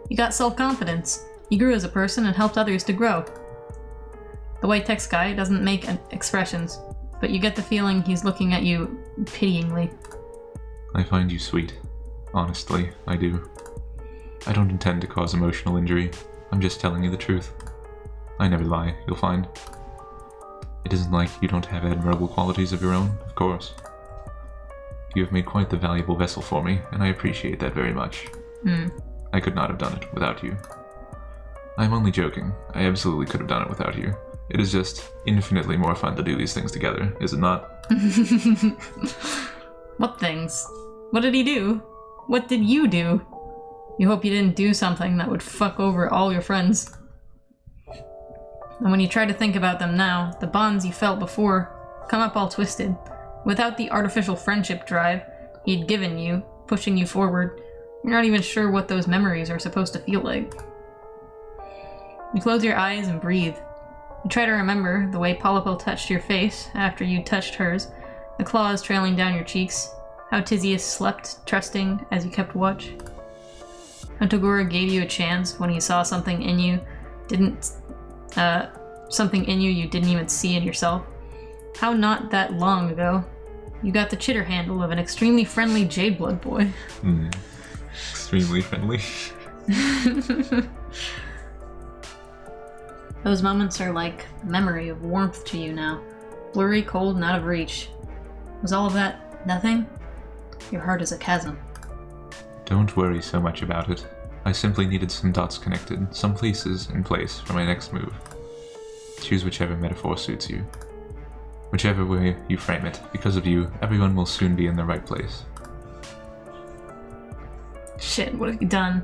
You got self-confidence. You grew as a person and helped others to grow. The white text guy doesn't make expressions, but you get the feeling he's looking at you pityingly. I find you sweet. Honestly, I do. I don't intend to cause emotional injury. I'm just telling you the truth. I never lie, you'll find. It isn't like you don't have admirable qualities of your own, of course. You have made quite the valuable vessel for me, and I appreciate that very much. I could not have done it without you. I am only joking. I absolutely could have done it without you. It is just infinitely more fun to do these things together, is it not? What things? What did he do? What did you do? You hope you didn't do something that would fuck over all your friends. And when you try to think about them now, the bonds you felt before come up all twisted. Without the artificial friendship drive he'd given you, pushing you forward, you're not even sure what those memories are supposed to feel like. You close your eyes and breathe. You try to remember the way Polypo touched your face after you touched hers, the claws trailing down your cheeks, how Tizius slept, trusting as you kept watch. How Togura gave you a chance when he saw something in you you didn't even see in yourself. How not that long ago, you got the chitter handle of an extremely friendly Jade Blood boy. Extremely friendly. Those moments are like a memory of warmth to you now. Blurry, cold, and out of reach. Was all of that nothing? Your heart is a chasm. Don't worry so much about it. I simply needed some dots connected, some places in place for my next move. Choose whichever metaphor suits you. Whichever way you frame it, because of you, everyone will soon be in the right place. Shit, what have you done?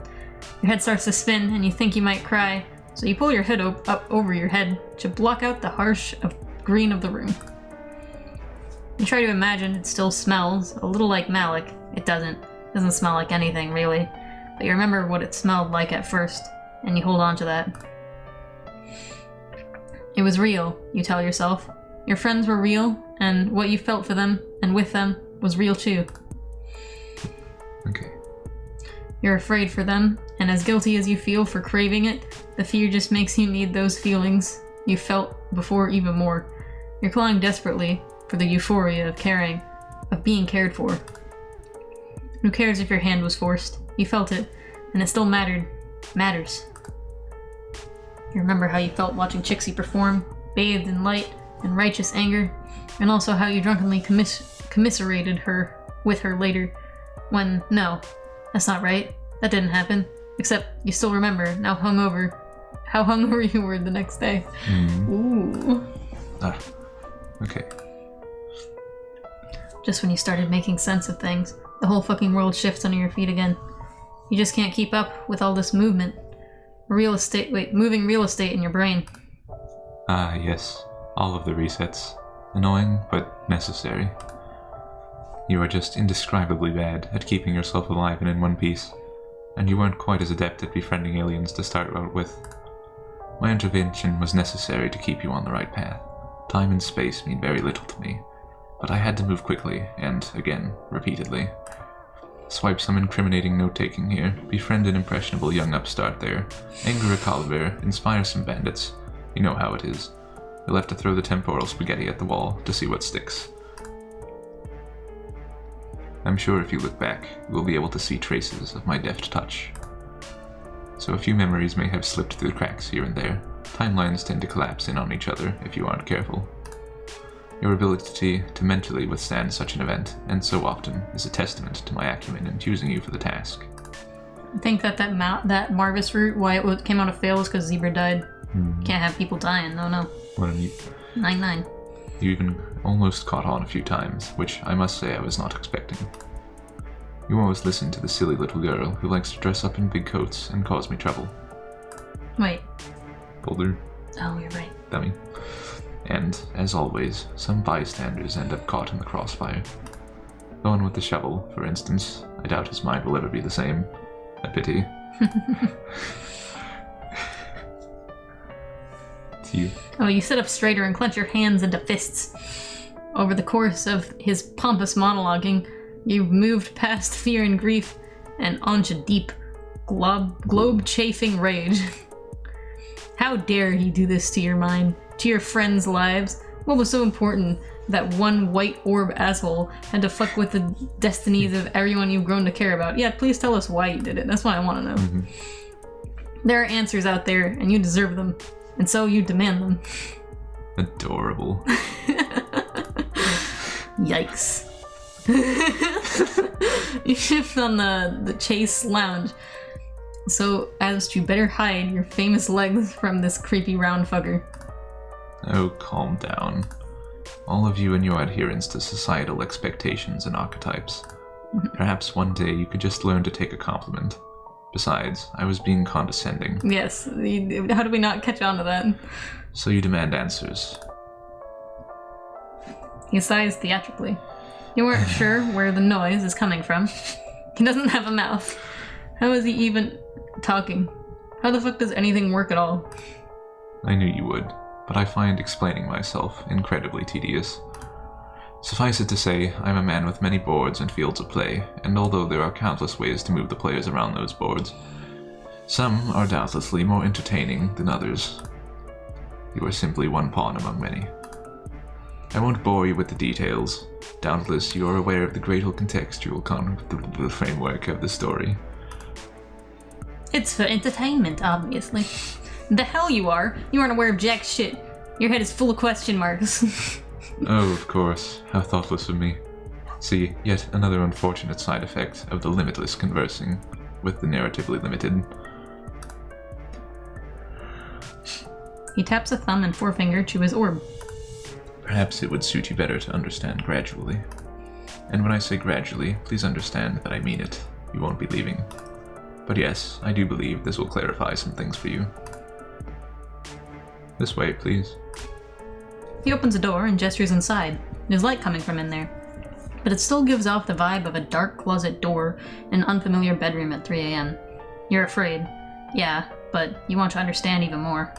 Your head starts to spin and you think you might cry, so you pull your hood up over your head to block out the harsh green of the room. You try to imagine it still smells a little like Malik. It doesn't. It doesn't smell like anything, really. But you remember what it smelled like at first, and you hold on to that. It was real, you tell yourself. Your friends were real, and what you felt for them and with them was real too. Okay. You're afraid for them, and as guilty as you feel for craving it, the fear just makes you need those feelings you felt before even more. You're clawing desperately for the euphoria of caring, of being cared for. Who cares if your hand was forced? You felt it, and it still matters. You remember how you felt watching Chixie perform, bathed in light and righteous anger, and also how you drunkenly commiserated her with her later, when, no, that's not right, that didn't happen, except you still remember how hungover you were the next day. Ooh. Okay. Just when you started making sense of things, the whole fucking world shifts under your feet again. You just can't keep up with all this movement. Moving real estate in your brain. Ah, yes. All of the resets. Annoying, but necessary. You are just indescribably bad at keeping yourself alive and in one piece, and you weren't quite as adept at befriending aliens to start out with. My intervention was necessary to keep you on the right path. Time and space mean very little to me, but I had to move quickly, and, again, repeatedly. Swipe some incriminating note-taking here, befriend an impressionable young upstart there, anger a collar, inspire some bandits. You know how it is. You'll have to throw the temporal spaghetti at the wall to see what sticks. I'm sure if you look back, you will be able to see traces of my deft touch. So a few memories may have slipped through the cracks here and there. Timelines tend to collapse in on each other if you aren't careful. Your ability to mentally withstand such an event, and so often, is a testament to my acumen in choosing you for the task. I think that Marvis route, why it came out of fail, was because Zebra died. Can't have people dying, no. What a neat... 9-9. You even almost caught on a few times, which I must say I was not expecting. You always listen to the silly little girl who likes to dress up in big coats and cause me trouble. Wait. Boulder. Oh, you're right. Dummy. And, as always, some bystanders end up caught in the crossfire. The one with the shovel, for instance. I doubt his mind will ever be the same. A pity. It's you. Oh, you sit up straighter and clench your hands into fists. Over the course of his pompous monologuing, you've moved past fear and grief and onto deep, globe-chafing rage. How dare he do this to your mind, to your friends' lives? What was so important that one white orb asshole had to fuck with the destinies of everyone you've grown to care about? Yeah, please tell us why you did it. That's what I want to know. There are answers out there, and you deserve them. And so you demand them. Adorable. Yikes. You shift on the chase lounge so as to better hide your famous legs from this creepy round fucker. Oh, calm down. All of you and your adherence to societal expectations and archetypes. Perhaps one day you could just learn to take a compliment. Besides, I was being condescending. Yes, how do we not catch on to that? So you demand answers. He sighs theatrically. You weren't sure where the noise is coming from. He doesn't have a mouth. How is he even talking? How the fuck does anything work at all? I knew you would, but I find explaining myself incredibly tedious. Suffice it to say, I'm a man with many boards and fields of play, and although there are countless ways to move the players around those boards, some are doubtlessly more entertaining than others. You are simply one pawn among many. I won't bore you with the details. Doubtless you are aware of the greater contextual the framework of the story. It's for entertainment, obviously. The hell you are! You aren't aware of jack shit. Your head is full of question marks. Oh, of course. How thoughtless of me. See, yet another unfortunate side effect of the limitless conversing with the narratively limited. He taps a thumb and forefinger to his orb. Perhaps it would suit you better to understand gradually. And when I say gradually, please understand that I mean it. You won't be leaving. But yes, I do believe this will clarify some things for you. This way, please. He opens a door and gestures inside. There's light coming from in there, but it still gives off the vibe of a dark closet door in an unfamiliar bedroom at 3 a.m. You're afraid. Yeah, but you want to understand even more.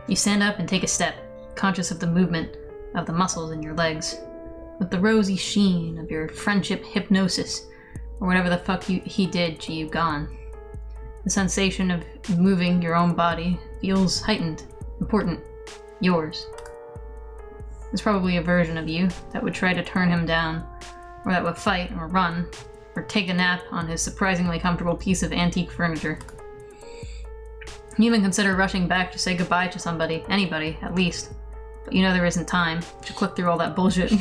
You stand up and take a step, conscious of the movement of the muscles in your legs, with the rosy sheen of your friendship hypnosis, or whatever the fuck he did to you gone. The sensation of moving your own body feels heightened, important, yours. There's probably a version of you that would try to turn him down, or that would fight or run, or take a nap on his surprisingly comfortable piece of antique furniture. You even consider rushing back to say goodbye to somebody, anybody, at least. But you know there isn't time to click through all that bullshit.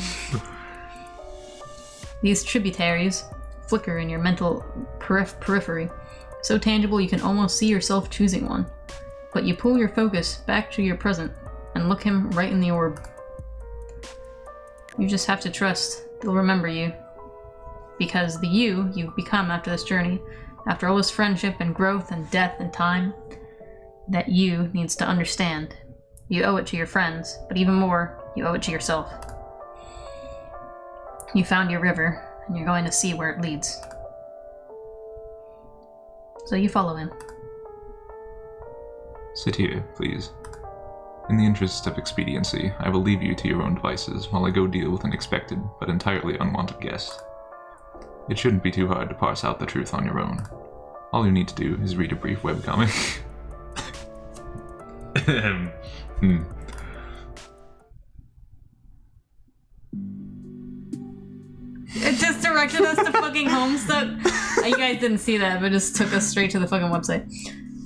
These tributaries flicker in your mental periphery, so tangible you can almost see yourself choosing one. But you pull your focus back to your present and look him right in the orb. You just have to trust they'll remember you. Because the you you've become after this journey, after all this friendship and growth and death and time, that you needs to understand. You owe it to your friends, but even more, you owe it to yourself. You found your river, and you're going to see where it leads. So you follow him. Sit here, please. In the interest of expediency, I will leave you to your own devices while I go deal with an expected but entirely unwanted guest. It shouldn't be too hard to parse out the truth on your own. All you need to do is read a brief webcomic. It just directed us to fucking Homestuck. You guys didn't see that, but it just took us straight to the fucking website.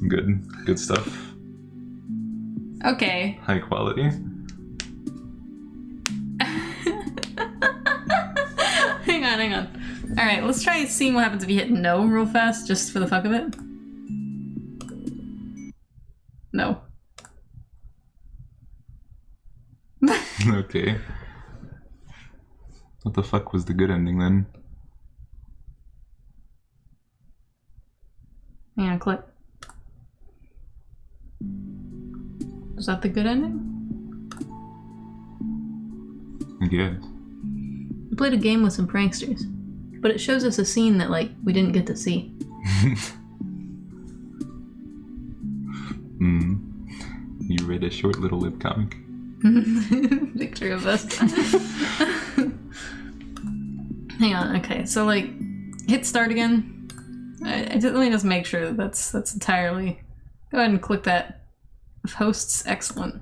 Good stuff. Okay. High quality. hang on. Alright, let's try seeing what happens if you hit no real fast, just for the fuck of it. No. Okay. What the fuck was the good ending then? Hang on, click. Is that the good ending? I guess. We played a game with some pranksters, but it shows us a scene that, like, we didn't get to see. You read a short little webcomic. Picture of us. Hang on, okay, so, like, hit start again. Let me just make sure that that's entirely... Go ahead and click that. If hosts, excellent.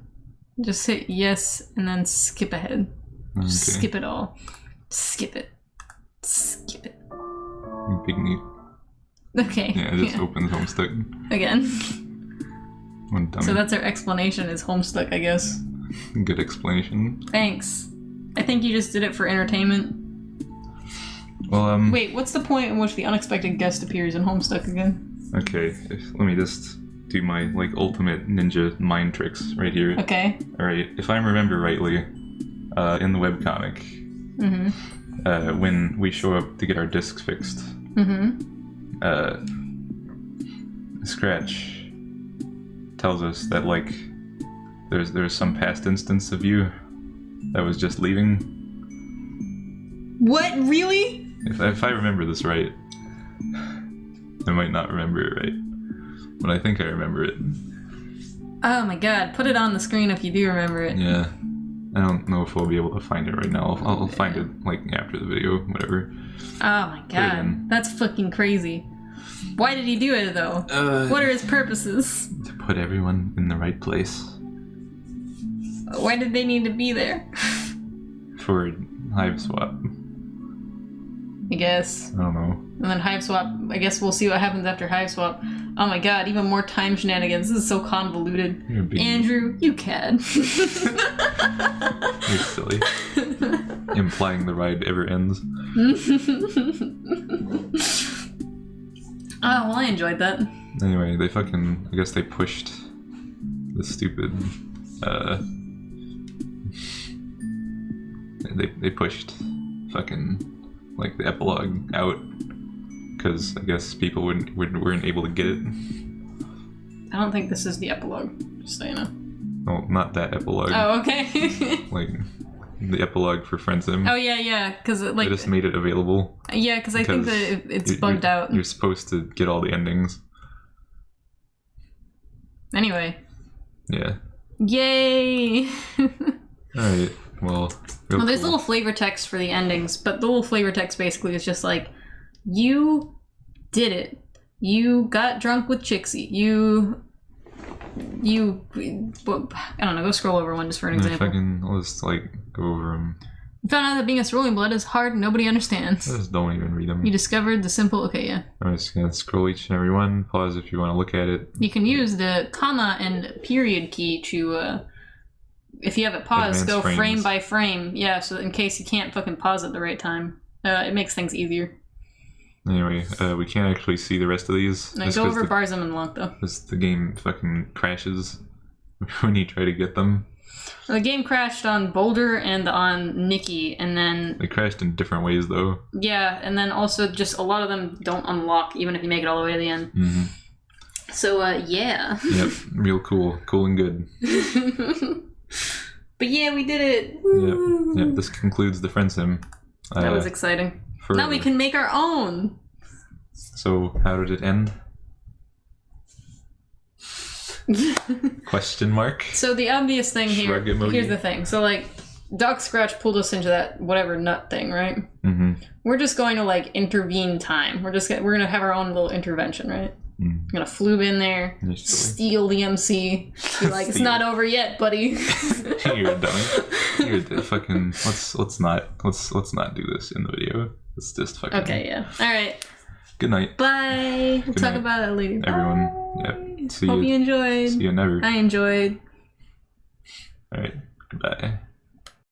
Just hit yes, and then skip ahead. Okay. Just skip it all. Skip it. Skip it. Big neat. Okay. Yeah, it just opens Homestuck. Again. One dummy. So that's our explanation is Homestuck, I guess. Good explanation. Thanks. I think you just did it for entertainment. Well, Wait, what's the point in which the unexpected guest appears in Homestuck again? Okay, let me just do my, like, ultimate ninja mind tricks right here. Okay. Alright, if I remember rightly, in the webcomic, when we show up to get our discs fixed, Scratch tells us that, like, there's some past instance of you that was just leaving. What? Really? If I remember this right, I might not remember it right, but I think I remember it. Oh my god, put it on the screen if you do remember it. Yeah. I don't know if we'll be able to find it right now. I'll find it, like, after the video, whatever. Oh my god, that's fucking crazy. Why did he do it, though? What are his purposes? To put everyone in the right place. Why did they need to be there? For Hiveswap. I guess. I don't know. And then Hiveswap, I guess we'll see what happens after Hiveswap. Oh my god, even more time shenanigans. This is so convoluted. Andrew, you cad. You're silly. Implying the ride ever ends. Oh, well, I enjoyed that. Anyway, they fucking... I guess they pushed the stupid... They pushed fucking... like, the epilogue out. Because I guess people weren't able to get it. I don't think this is the epilogue, just so you know. Well, not that epilogue. Oh, okay. Like, the epilogue for Friendsim. Oh, yeah, because, like... They just made it available. Yeah, because I think that it's bugged out. You're supposed to get all the endings. Anyway. Yeah. Yay! Alright, well... Well, there's little flavor text for the endings, but the little flavor text basically is just like, you did it. You got drunk with Chixie. You... I don't know, go scroll over one just for an example. I'll just, like, go over them. You found out that being a Cerulean blood is hard and nobody understands. I just don't even read them. You discovered the simple... Okay, yeah. I'm just gonna scroll each and every one, pause if you want to look at it. You can use the comma and period key to, if you have it paused, go frame by frame. Yeah, so in case you can't fucking pause at the right time. It makes things easier. Anyway, we can't actually see the rest of these. No, go over Barzum and Lock, though. Because the game fucking crashes when you try to get them. The game crashed on Boulder and on Nikki, and then... They crashed in different ways, though. Yeah, and then also just a lot of them don't unlock, even if you make it all the way to the end. Mm-hmm. So, yeah. Yep, real cool. Cool and good. But yeah, we did it! Yep, this concludes the Friendsim. That was exciting. Now we can make our own! So, how did it end? Question mark? So the obvious thing here, here's the thing. So, like, Doc Scratch pulled us into that whatever nut thing, right? Mm-hmm. We're just going to, like, intervene time. We're going to have our own little intervention, right? Mm. We're going to floob in there, steal the MC, be like, it's not over yet, buddy. You're dummy. You're fucking, let's not do this in the video. Let's just fucking... Okay, yeah. Alright. Good night. Bye. We'll talk about it later. Everyone. Yep. Hope you enjoyed. See you never. I enjoyed. Alright. Goodbye.